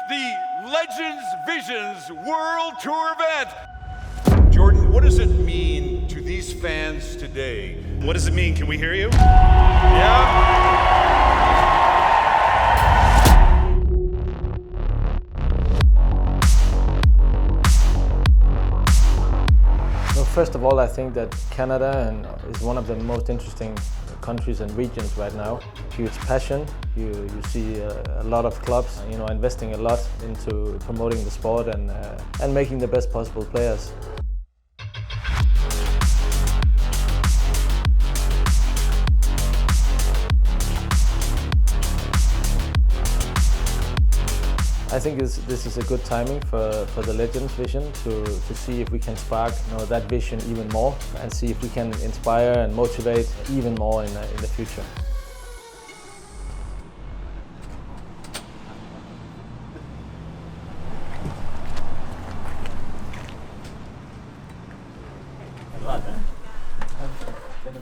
the Legends Visions World Tour event. Jordan, what does it mean to these fans today? What does it mean? Can we hear you? Yeah? First of all, I think that Canada is one of the most interesting countries and regions right now. Huge passion. You see a lot of clubs, investing a lot into promoting the sport and making the best possible players. I think this is a good timing for the Legends vision to see if we can spark that vision even more and see if we can inspire and motivate even more in the future.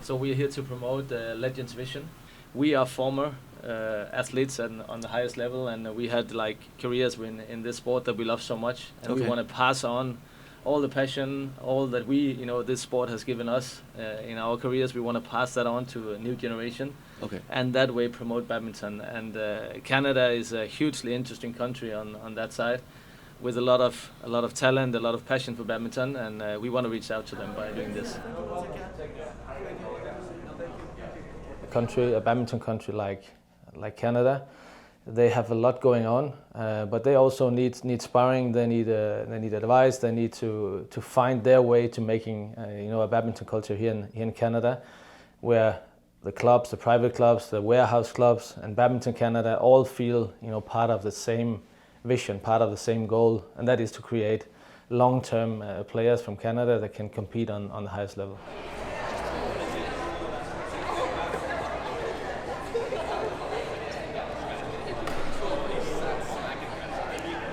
So we're here to promote the Legends vision. We are former athletes and on the highest level, and we had careers in this sport that we love so much, and we want to pass on all the passion, all that this sport has given us in our careers. We want to pass that on to a new generation, and that way promote badminton. And Canada is a hugely interesting country on that side, with a lot of talent, a lot of passion for badminton, and we want to reach out to them by doing this. A badminton country like Canada, they have a lot going on, but they also need sparring. They need advice. They need to find their way to making a badminton culture here in Canada, where the clubs, the private clubs, the warehouse clubs, and Badminton Canada all feel part of the same vision, part of the same goal, and that is to create long-term players from Canada that can compete on the highest level.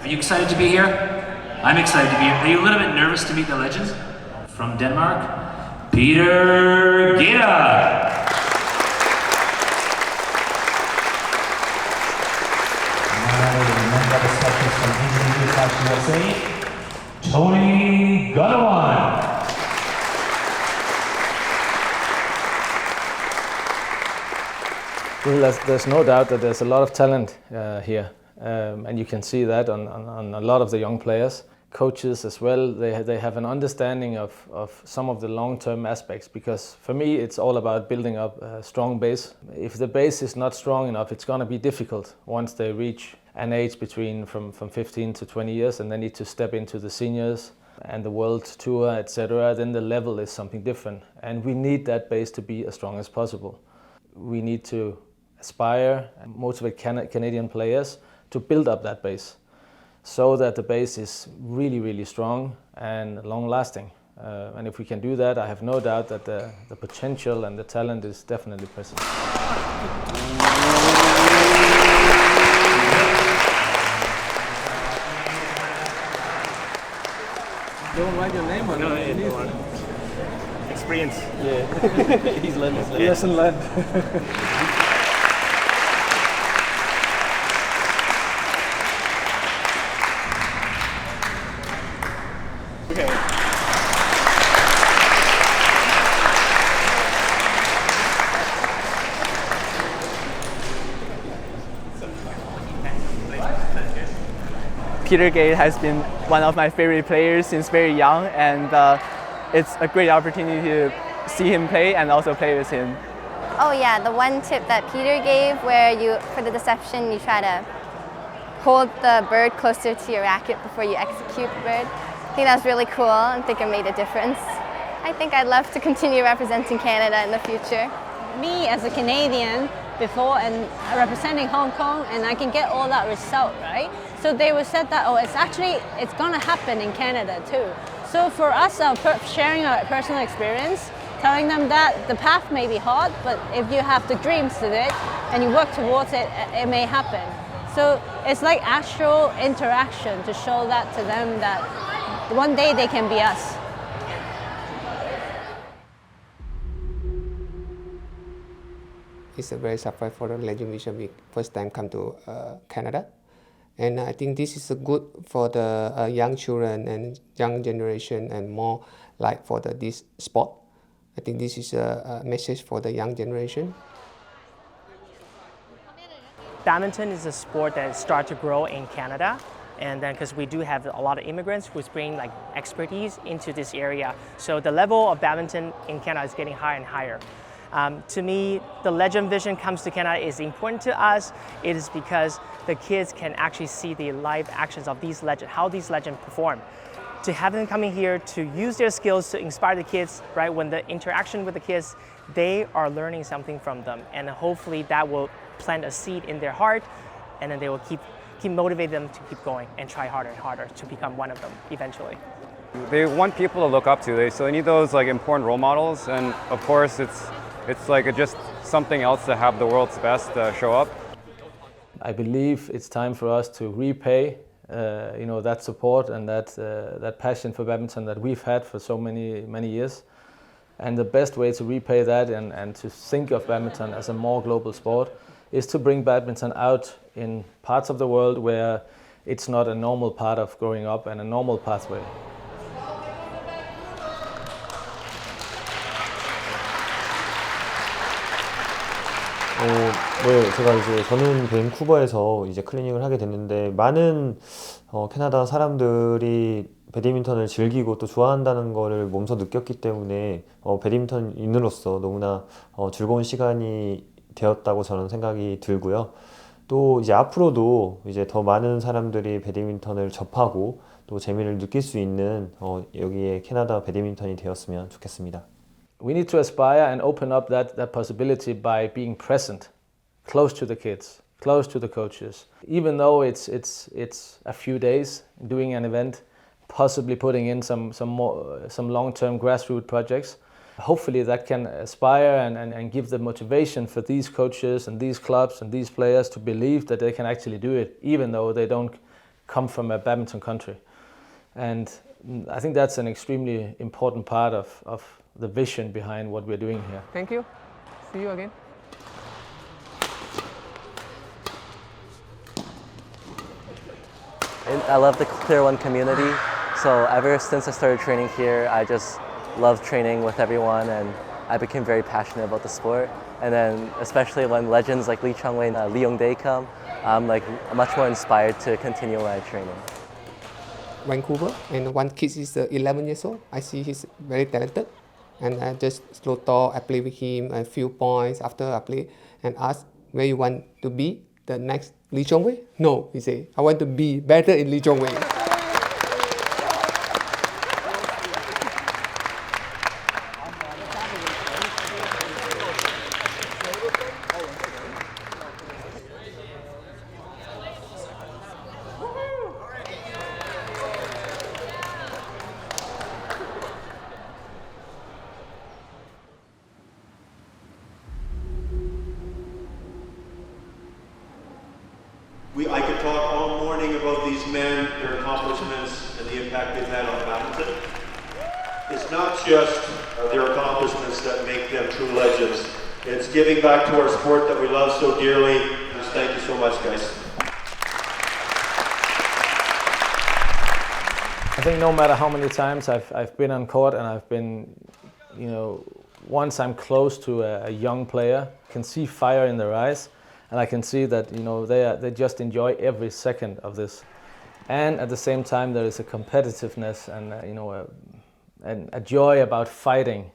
Are you excited to be here? I'm excited to be here. Are you a little bit nervous to meet the legends? From Denmark, Peter Gita. Tony Gunawan. Well, there's no doubt that there's a lot of talent here. And you can see that on a lot of the young players. Coaches as well, they have an understanding of some of the long-term aspects, because for me it's all about building up a strong base. If the base is not strong enough, it's going to be difficult once they reach an age from 15 to 20 years and they need to step into the seniors and the world tour, etc. Then the level is something different, and we need that base to be as strong as possible. We need to aspire and motivate Canadian players to build up that base so that the base is really, really strong and long-lasting. And if we can do that, I have no doubt that the potential and the talent is definitely present. Don't write your name on it. No. Experience. Yeah. He's learned. Lesson learned. Peter Gate has been one of my favorite players since very young, and it's a great opportunity to see him play and also play with him. Oh yeah, the one tip that Peter gave, where for the deception, you try to hold the bird closer to your racket before you execute the bird. I think that's really cool. I think it made a difference. I think I'd love to continue representing Canada in the future. Me as a Canadian before and representing Hong Kong, and I can get all that result, right? So they were said that, it's gonna happen in Canada too. So for us, sharing our personal experience, telling them that the path may be hard, but if you have the dreams to it and you work towards it, it may happen. So it's like actual interaction to show that to them that one day they can be us. It's a very surprise for the Legend Vision Week. First time come to Canada, And I think this is good for the young children and young generation, and more like for this sport. I think this is a message for the young generation. Badminton is a sport that starts to grow in Canada, and then because we do have a lot of immigrants who bring like expertise into this area, so the level of badminton in Canada is getting higher and higher. To me, the legend vision comes to Canada is important to us. It is because the kids can actually see the live actions of these legends, how these legends perform. To have them coming here to use their skills to inspire the kids, right? When the interaction with the kids, they are learning something from them, and hopefully that will plant a seed in their heart, and then they will keep motivate them to keep going and try harder and harder to become one of them eventually. They want people to look up to. So they need those like important role models, and of course it's like just something else to have the world's best show up. I believe it's time for us to repay that support and that passion for badminton that we've had for so many years. And the best way to repay that and to think of badminton as a more global sport is to bring badminton out in parts of the world where it's not a normal part of growing up and a normal pathway. 네, 제가 이제 저는 밴쿠버에서 이제 클리닉을 하게 됐는데 많은 캐나다 사람들이 배드민턴을 즐기고 또 좋아한다는 거를 몸소 느꼈기 때문에 배드민턴인으로서 너무나 즐거운 시간이 되었다고 저는 생각이 들고요. 또 이제 앞으로도 이제 더 많은 사람들이 배드민턴을 접하고 또 재미를 느낄 수 있는 여기에 캐나다 배드민턴이 되었으면 좋겠습니다. We need to aspire and open up that possibility by being present, close to the kids, close to the coaches. Even though it's a few days doing an event, possibly putting in some long-term grassroots projects. Hopefully that can aspire and give the motivation for these coaches and these clubs and these players to believe that they can actually do it, even though they don't come from a badminton country. And I think that's an extremely important part of the vision behind what we're doing here. Thank you. See you again. I love the Clear One community. So ever since I started training here, I just love training with everyone, and I became very passionate about the sport. And then especially when legends like Lee Chong-wei and Lee Yong-dae come, I'm like much more inspired to continue my training. Vancouver, and one kid is 11 years old. I see he's very talented, and I just slow talk. I play with him a few points after I play, and ask where you want to be the next Lee Chong-wei. No, he say I want to be better in Lee Chong-wei. I could talk all morning about these men, their accomplishments, and the impact they've had on badminton. It's not just their accomplishments that make them true legends. It's giving back to our sport that we love so dearly. Just thank you so much, guys. I think no matter how many times I've been on court and I've been, once I'm close to a young player, I can see fire in their eyes. And I can see that they just enjoy every second of this, and at the same time there is a competitiveness and a joy about fighting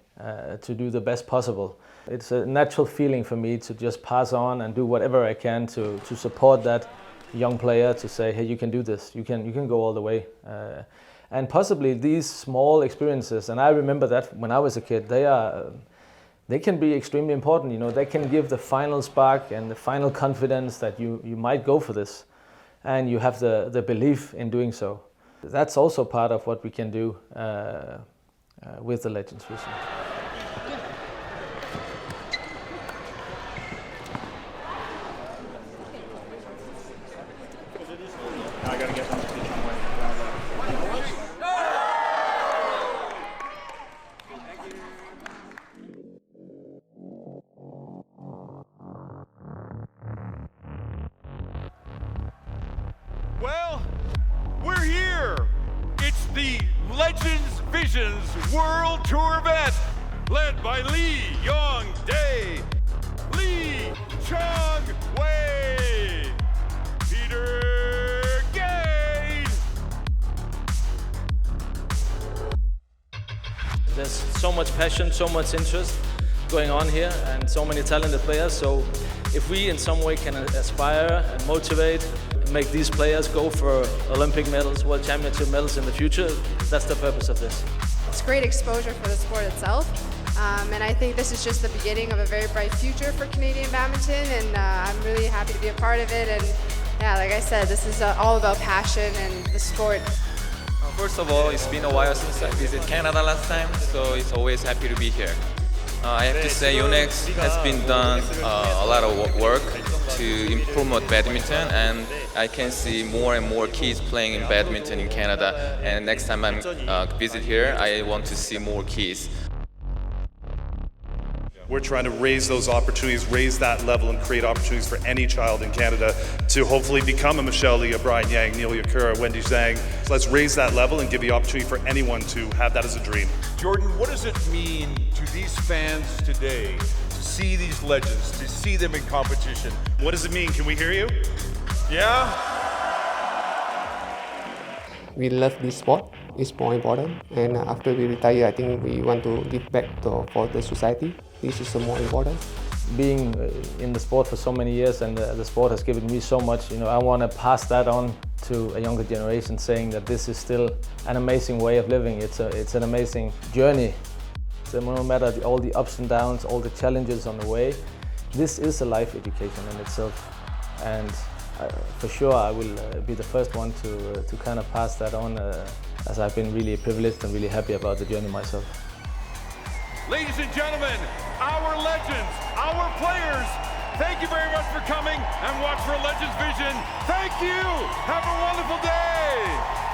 to do the best possible. It's a natural feeling for me to just pass on and do whatever I can to support that young player, to say, hey, you can do this, you can go all the way, and possibly these small experiences. And I remember that when I was a kid, they can be extremely important. They can give the final spark and the final confidence that you might go for this, and you have the belief in doing so. That's also part of what we can do with the Legends Vision. I gotta get them to teach them. Legends Visions World Tour event, led by Lee Yong-dae, Lee Chung-wei, Peter Gade. There's so much passion, so much interest going on here, and so many talented players. So if we in some way can aspire and motivate, make these players go for Olympic medals, World Championship medals in the future, that's the purpose of this. It's great exposure for the sport itself, and I think this is just the beginning of a very bright future for Canadian badminton, and I'm really happy to be a part of it. And yeah, like I said, this is all about passion and the sport. First of all, it's been a while since I visited Canada last time, so it's always happy to be here. I have to say Yonex has been done a lot of work to promote badminton, and I can see more and more kids playing in badminton in Canada, and next time I visit here, I want to see more kids. We're trying to raise those opportunities, raise that level, and create opportunities for any child in Canada to hopefully become a Michelle Lee, a Brian Yang, Neil Yakura, Wendy Zhang. So let's raise that level and give the opportunity for anyone to have that as a dream. Jordan, what does it mean to these fans today to see these legends, to see them in competition? What does it mean? Can we hear you? Yeah? We love this sport. It's more important. And after we retire, I think we want to give back for the society. This is more important. Being in the sport for so many years, and the sport has given me so much, I want to pass that on to a younger generation, saying that this is still an amazing way of living. It's an amazing journey. So no matter all the ups and downs, all the challenges on the way, this is a life education in itself. And for sure, I will be the first one to kind of pass that on, as I've been really privileged and really happy about the journey myself. Ladies and gentlemen, our legends, our players, thank you very much for coming and watch for Legends Vision. Thank you. Have a wonderful day.